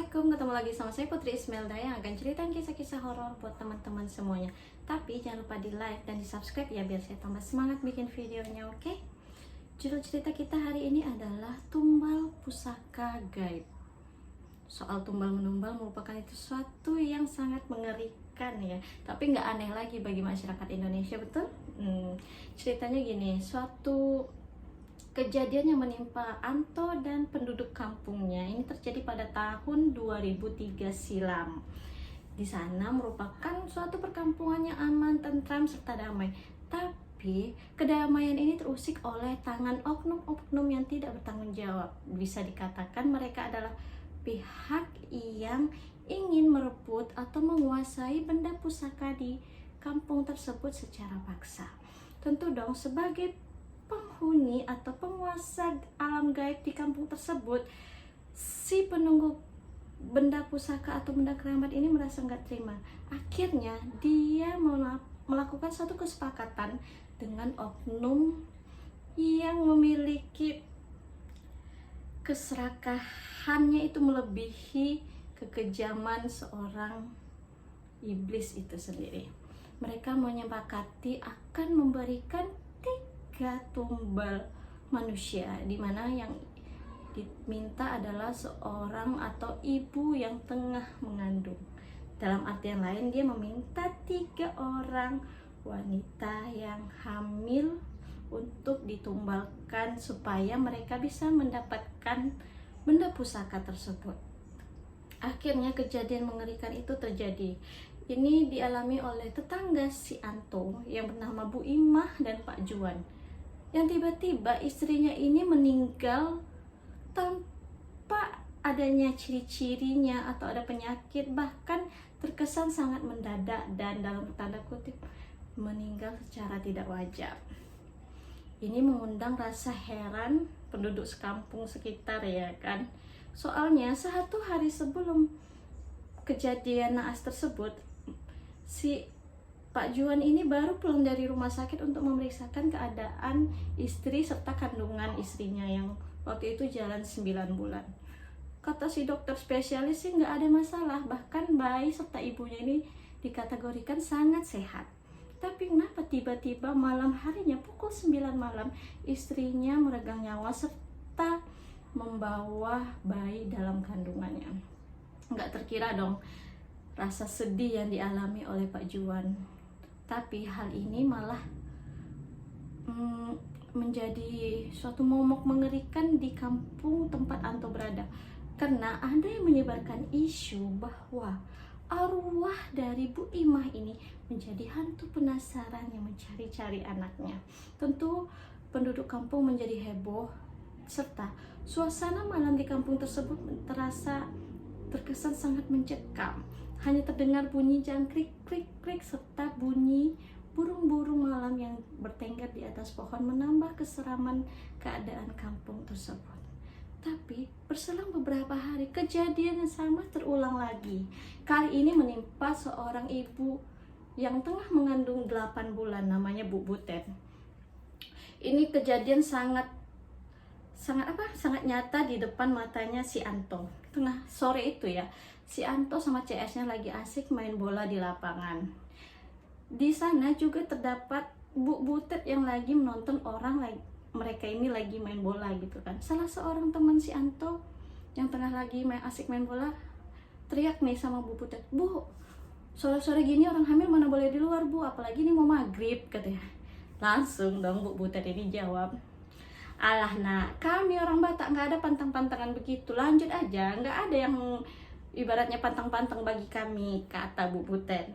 Assalamualaikum, ketemu lagi sama saya Putri Ismelda yang akan ceritain kisah-kisah horor buat teman-teman semuanya. Tapi jangan lupa di like dan di subscribe ya biar saya tambah semangat bikin videonya, oke? Judul cerita kita hari ini adalah Tumbal Pusaka Gaib. Soal tumbal menumbal merupakan itu suatu yang sangat mengerikan ya, tapi nggak aneh lagi bagi masyarakat Indonesia, betul? Ceritanya gini, suatu kejadian yang menimpa Anto dan penduduk kampungnya ini terjadi pada tahun 2003 silam. Di sana merupakan suatu perkampungan yang aman, tentram, serta damai. Tapi kedamaian ini terusik oleh tangan oknum-oknum yang tidak bertanggung jawab. Bisa dikatakan mereka adalah pihak yang ingin merebut atau menguasai benda pusaka di kampung tersebut secara paksa. Tentu dong sebagai penghuni atau penguasa alam gaib di kampung tersebut, si penunggu benda pusaka atau benda keramat ini merasa nggak terima. Akhirnya dia melakukan suatu kesepakatan dengan oknum yang memiliki keserakahannya itu melebihi kekejaman seorang iblis itu sendiri. Mereka menyepakati akan memberikan 3 tumbal manusia, di mana yang diminta adalah seorang atau ibu yang tengah mengandung. Dalam artian lain, dia meminta 3 orang wanita yang hamil untuk ditumbalkan supaya mereka bisa mendapatkan benda pusaka tersebut. Akhirnya kejadian mengerikan itu terjadi. Ini dialami oleh tetangga si Anto yang bernama Bu Imah dan Pak Juan, yang tiba-tiba istrinya ini meninggal tanpa adanya ciri-cirinya atau ada penyakit, bahkan terkesan sangat mendadak dan dalam tanda kutip meninggal secara tidak wajar. Ini mengundang rasa heran penduduk sekampung sekitar ya kan. Soalnya 1 hari sebelum kejadian naas tersebut, si Pak Juan ini baru pulang dari rumah sakit untuk memeriksakan keadaan istri serta kandungan istrinya yang waktu itu jalan 9 bulan. Kata si dokter spesialis sih nggak ada masalah, bahkan bayi serta ibunya ini dikategorikan sangat sehat. Tapi kenapa tiba-tiba malam harinya pukul 9 malam istrinya meregang nyawa serta membawa bayi dalam kandungannya. Nggak terkira dong rasa sedih yang dialami oleh Pak Juan. Tapi hal ini malah menjadi suatu momok mengerikan di kampung tempat Anto berada, karena ada yang menyebarkan isu bahwa arwah dari Bu Imah ini menjadi hantu penasaran yang mencari-cari anaknya. Tentu penduduk kampung menjadi heboh, serta suasana malam di kampung tersebut terkesan sangat mencekam. Hanya terdengar bunyi jangkrik, krik-krik, serta bunyi burung-burung malam yang bertengger di atas pohon menambah keseraman keadaan kampung tersebut. Tapi berselang beberapa hari, kejadian yang sama terulang lagi. Kali ini menimpa seorang ibu yang tengah mengandung 8 bulan, namanya Bu Butet. Ini kejadian sangat nyata di depan matanya si Anto. Tengah sore itu ya, si Anto sama CS-nya lagi asik main bola di lapangan. Di sana juga terdapat Bu Butet yang lagi menonton mereka ini lagi main bola gitu kan. Salah seorang teman si Anto yang tengah lagi asik main bola teriak nih sama Bu Butet, "Bu, sore-sore gini orang hamil mana boleh di luar, Bu, apalagi ini mau maghrib," katanya. Langsung dong Bu Butet ini jawab, "Alah nak, kami orang Batak nggak ada pantang-pantangan begitu, lanjut aja, nggak ada yang ibaratnya pantang-pantang bagi kami," kata Bu Butet.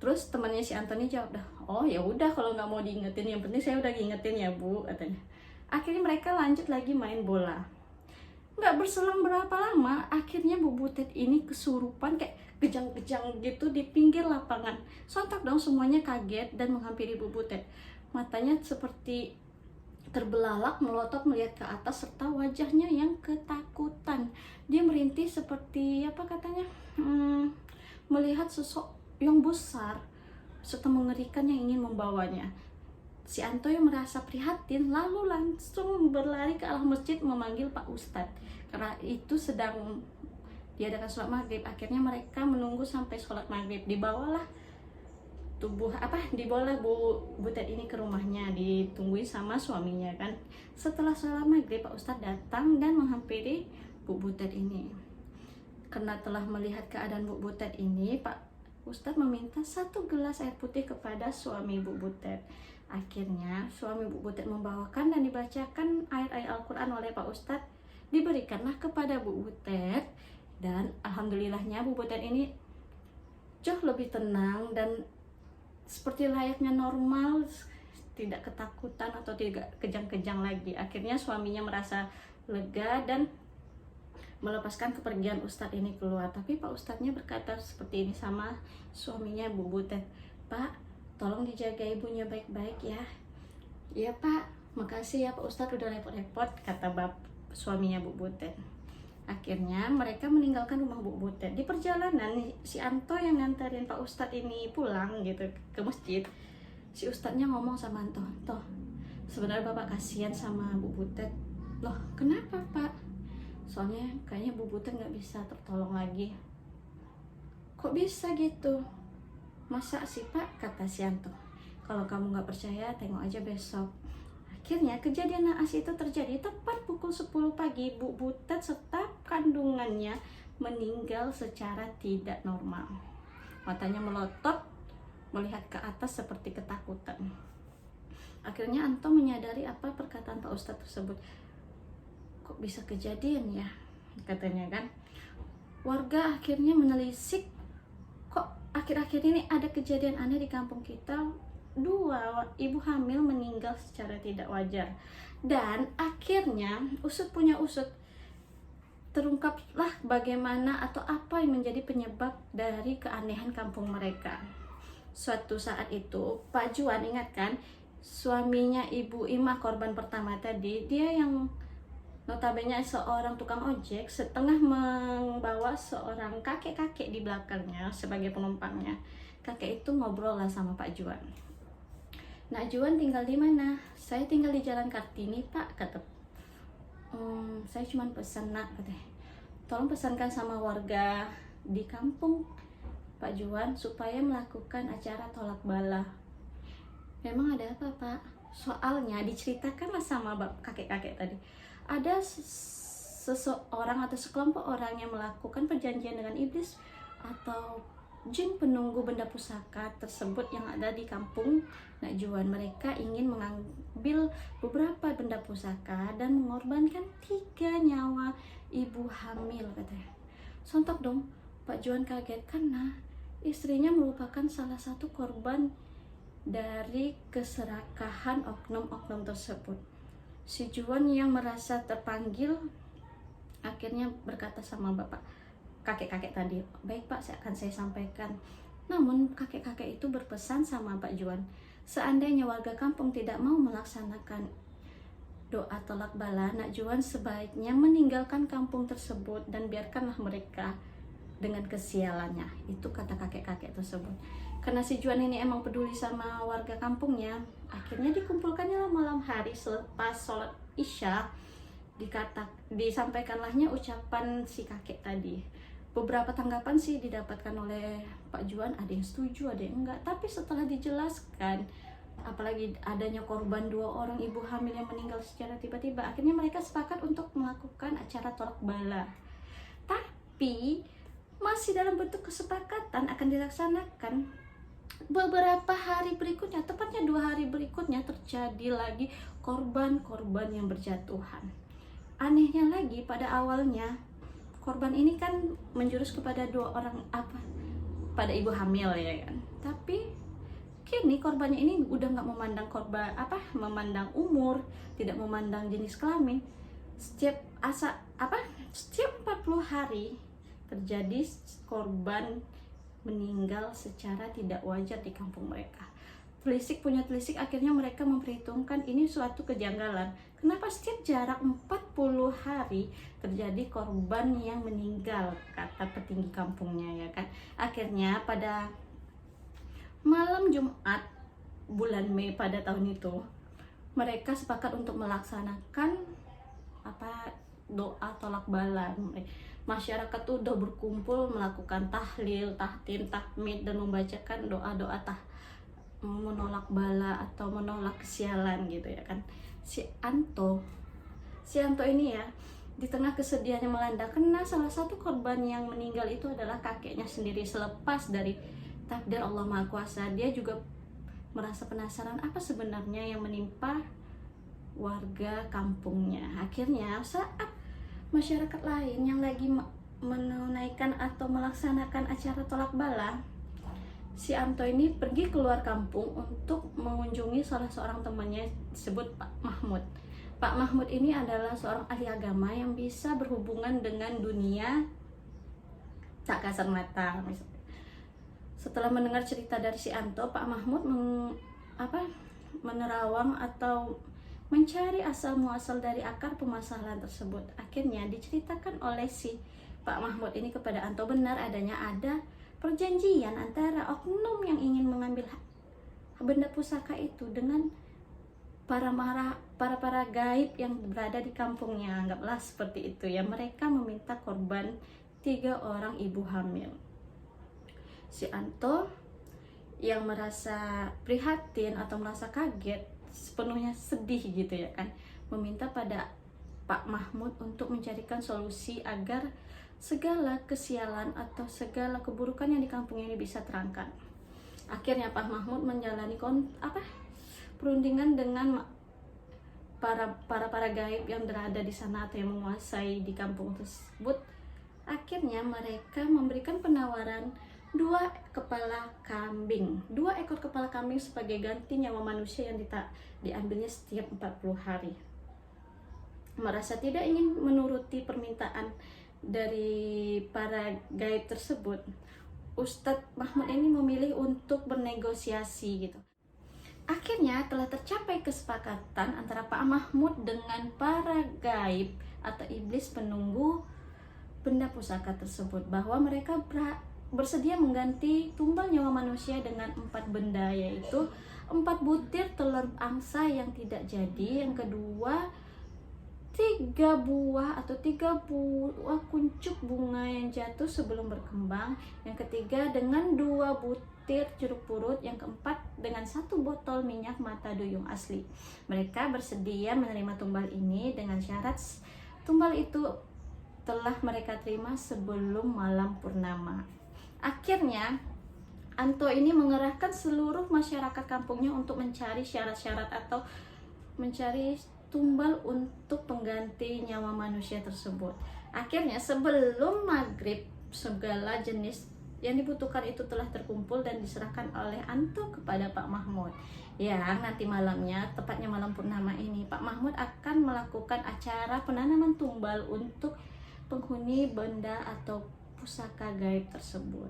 Terus temannya si Antoni jawab dah, "Oh ya udah kalau nggak mau diingetin, yang penting saya udah diingetin ya Bu," katanya. Akhirnya mereka lanjut lagi main bola. Nggak berselang berapa lama, akhirnya Bu Butet ini kesurupan kayak kejang-kejang gitu di pinggir lapangan. Sontak dong semuanya kaget dan menghampiri Bu Butet. Matanya seperti terbelalak melotot melihat ke atas serta wajahnya yang ketakutan. Dia merintih seperti apa katanya, melihat sosok yang besar serta mengerikan yang ingin membawanya. Si Anto yang merasa prihatin lalu langsung berlari ke arah masjid memanggil Pak Ustadz, karena itu sedang diadakan sholat maghrib. Akhirnya mereka menunggu sampai sholat maghrib, dibawalah Bu Butet ini ke rumahnya, ditungguin sama suaminya kan. Setelah sholat maghrib, Pak Ustadz datang dan menghampiri Bu Butet ini. Karena telah melihat keadaan Bu Butet ini, Pak Ustadz meminta 1 gelas air putih kepada suami Bu Butet. Akhirnya suami Bu Butet membawakan dan dibacakan ayat-ayat Al-Quran oleh Pak Ustadz, diberikanlah kepada Bu Butet. Dan alhamdulillahnya Bu Butet ini jauh lebih tenang dan seperti layaknya normal, tidak ketakutan atau tidak kejang-kejang lagi. Akhirnya suaminya merasa lega dan melepaskan kepergian Ustadz ini keluar. Tapi Pak Ustadznya berkata seperti ini sama suaminya Bu Butet, "Pak, tolong dijaga ibunya baik-baik ya." "Iya Pak, makasih ya Pak Ustadz udah repot-repot," kata suaminya Bu Butet. Akhirnya mereka meninggalkan rumah Bu Butet. Di perjalanan si Anto yang nganterin Pak Ustadz ini pulang gitu ke masjid, si Ustadznya ngomong sama Anto, "Anto, sebenarnya Bapak kasihan sama Bu Butet." "Loh, kenapa Pak?" "Soalnya kayaknya Bu Butet nggak bisa tertolong lagi." "Kok bisa gitu?" "Masa sih Pak?" kata si Anto. "Kalau kamu nggak percaya, tengok aja besok." Akhirnya kejadian naas itu terjadi tepat pukul 10 pagi. Bu Butet serta kandungannya meninggal secara tidak normal. Matanya melotot, melihat ke atas seperti ketakutan. Akhirnya Anto menyadari apa perkataan Pak Ustadz tersebut. "Kok bisa kejadian ya?" katanya kan. Warga akhirnya menelisik, "Kok akhir-akhir ini ada kejadian aneh di kampung kita? 2 ibu hamil meninggal secara tidak wajar." Dan akhirnya usut punya usut, terungkaplah bagaimana atau apa yang menjadi penyebab dari keanehan kampung mereka. Suatu saat itu Pak Juan, ingat kan, suaminya Ibu Imah korban pertama tadi, dia yang notabene seorang tukang ojek, setengah membawa seorang kakek-kakek di belakangnya sebagai penumpangnya. Kakek itu ngobrol lah sama Pak Juan. "Nak Juan tinggal di mana?" "Saya tinggal di Jalan Kartini Pak," kata. Saya cuma pesan Nak," katanya. "Tolong pesankan sama warga di kampung Pak Juan supaya melakukan acara tolak bala." "Memang ada apa Pak?" Soalnya diceritakanlah sama kakek-kakek tadi, ada seseorang atau sekelompok orang yang melakukan perjanjian dengan iblis atau jin penunggu benda pusaka tersebut yang ada di kampung Nak Juan. Mereka ingin mengambil beberapa benda pusaka dan mengorbankan 3 nyawa ibu hamil, katanya. Sontak dong Pak Juan kaget karena istrinya merupakan salah satu korban dari keserakahan oknum-oknum tersebut. Si Juan yang merasa terpanggil akhirnya berkata sama kakek-kakek tadi, "Baik Pak, akan saya sampaikan." Namun kakek-kakek itu berpesan sama Pak Juan, seandainya warga kampung tidak mau melaksanakan doa tolak bala, Nak Juan sebaiknya meninggalkan kampung tersebut dan biarkanlah mereka dengan kesialannya. Itu kata kakek-kakek tersebut. Karena si Juan ini emang peduli sama warga kampungnya, akhirnya dikumpulkannya malam hari selepas sholat Isya, disampaikanlahnya ucapan si kakek tadi. Beberapa tanggapan sih didapatkan oleh Pak Juan, ada yang setuju, ada yang enggak. Tapi setelah dijelaskan, apalagi adanya korban 2 orang ibu hamil yang meninggal secara tiba-tiba, akhirnya mereka sepakat untuk melakukan acara tolak bala. Tapi masih dalam bentuk kesepakatan akan dilaksanakan. Beberapa hari berikutnya, tepatnya 2 hari berikutnya, terjadi lagi korban-korban yang berjatuhan. Anehnya lagi, pada awalnya korban ini kan menjurus kepada 2 orang pada ibu hamil ya kan. Tapi kini korbannya ini udah nggak memandang memandang umur, tidak memandang jenis kelamin. Setiap 40 hari terjadi korban meninggal secara tidak wajar di kampung mereka. Telisik punya telisik, akhirnya mereka memperhitungkan ini suatu kejanggalan. Kenapa setiap jarak 40 hari terjadi korban yang meninggal, kata petinggi kampungnya ya kan. Akhirnya pada malam Jumat bulan Mei pada tahun itu, mereka sepakat untuk melaksanakan doa tolak bala. masyarakat tuh udah berkumpul melakukan tahlil, tahtim, tahmid, dan membacakan doa-doa menolak bala atau menolak kesialan gitu ya kan. Si Anto ini ya, di tengah kesedihannya melanda karena salah satu korban yang meninggal itu adalah kakeknya sendiri. Selepas dari takdir Allah Maha Kuasa, dia juga merasa penasaran apa sebenarnya yang menimpa warga kampungnya. Akhirnya saat masyarakat lain yang lagi menunaikan atau melaksanakan acara tolak bala, si Anto ini pergi keluar kampung untuk mengunjungi salah seorang temannya disebut Pak Mahmud. Pak Mahmud ini adalah seorang ahli agama yang bisa berhubungan dengan dunia tak kasat mata. Setelah mendengar cerita dari si Anto, Pak Mahmud menerawang atau mencari asal muasal dari akar permasalahan tersebut. Akhirnya diceritakan oleh si Pak Mahmud ini kepada Anto, benar adanya ada perjanjian antara oknum yang ingin mengambil benda pusaka itu dengan para gaib yang berada di kampungnya. Anggaplah seperti itu ya. Mereka meminta korban 3 orang ibu hamil. Si Anto yang merasa prihatin atau merasa kaget, sepenuhnya sedih gitu ya kan, meminta pada Pak Mahmud untuk mencarikan solusi agar segala kesialan atau segala keburukan yang di kampung ini bisa terangkat. Akhirnya Pak Mahmud menjalani perundingan dengan para gaib yang berada di sana atau yang menguasai di kampung tersebut. Akhirnya mereka memberikan penawaran 2 ekor kepala kambing sebagai ganti nyawa manusia yang diambilnya setiap 40 hari. Merasa tidak ingin menuruti permintaan dari para gaib tersebut, Ustadz Mahmud ini memilih untuk bernegosiasi gitu. Akhirnya telah tercapai kesepakatan antara Pak Mahmud dengan para gaib atau iblis penunggu benda pusaka tersebut, bahwa mereka bersedia mengganti tumbal nyawa manusia dengan 4 benda, yaitu 4 butir telur angsa yang tidak jadi, yang kedua 3 buah atau 3 buah kuncup bunga yang jatuh sebelum berkembang, yang ketiga dengan 2 butir jeruk purut, yang keempat dengan 1 botol minyak mata duyung asli. Mereka bersedia menerima tumbal ini dengan syarat tumbal itu telah mereka terima sebelum malam purnama. Akhirnya Anto ini mengerahkan seluruh masyarakat kampungnya untuk mencari syarat-syarat atau mencari tumbal untuk pengganti nyawa manusia tersebut. Akhirnya sebelum maghrib, segala jenis yang dibutuhkan itu telah terkumpul dan diserahkan oleh Anto kepada Pak Mahmud. Ya, nanti malamnya, tepatnya malam purnama ini, Pak Mahmud akan melakukan acara penanaman tumbal untuk penghuni benda atau pusaka gaib tersebut.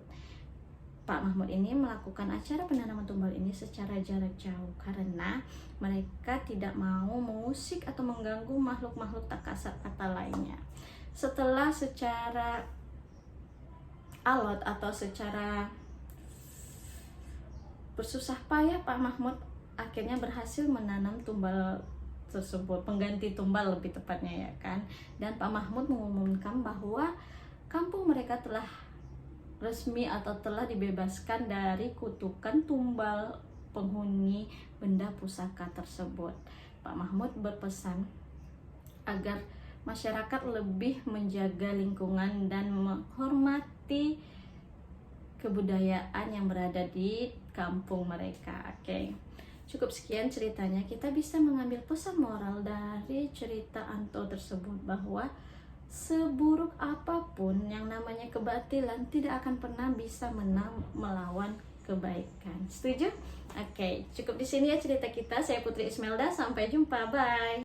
Pak Mahmud ini melakukan acara penanaman tumbal ini secara jarak jauh karena mereka tidak mau mengusik atau mengganggu makhluk-makhluk tak kasat mata lainnya. Setelah secara alot atau secara bersusah payah, Pak Mahmud akhirnya berhasil menanam tumbal tersebut, pengganti tumbal lebih tepatnya ya kan. Dan Pak Mahmud mengumumkan bahwa kampung mereka telah resmi atau telah dibebaskan dari kutukan tumbal penghuni benda pusaka tersebut. Pak Mahmud berpesan agar masyarakat lebih menjaga lingkungan dan menghormati kebudayaan yang berada di kampung mereka. Oke. Cukup sekian ceritanya. Kita bisa mengambil pesan moral dari cerita Anto tersebut bahwa seburuk apapun yang namanya kebatilan tidak akan pernah bisa menang melawan kebaikan. Setuju? Oke, cukup di sini ya cerita kita. Saya Putri Ismelda. Sampai jumpa. Bye.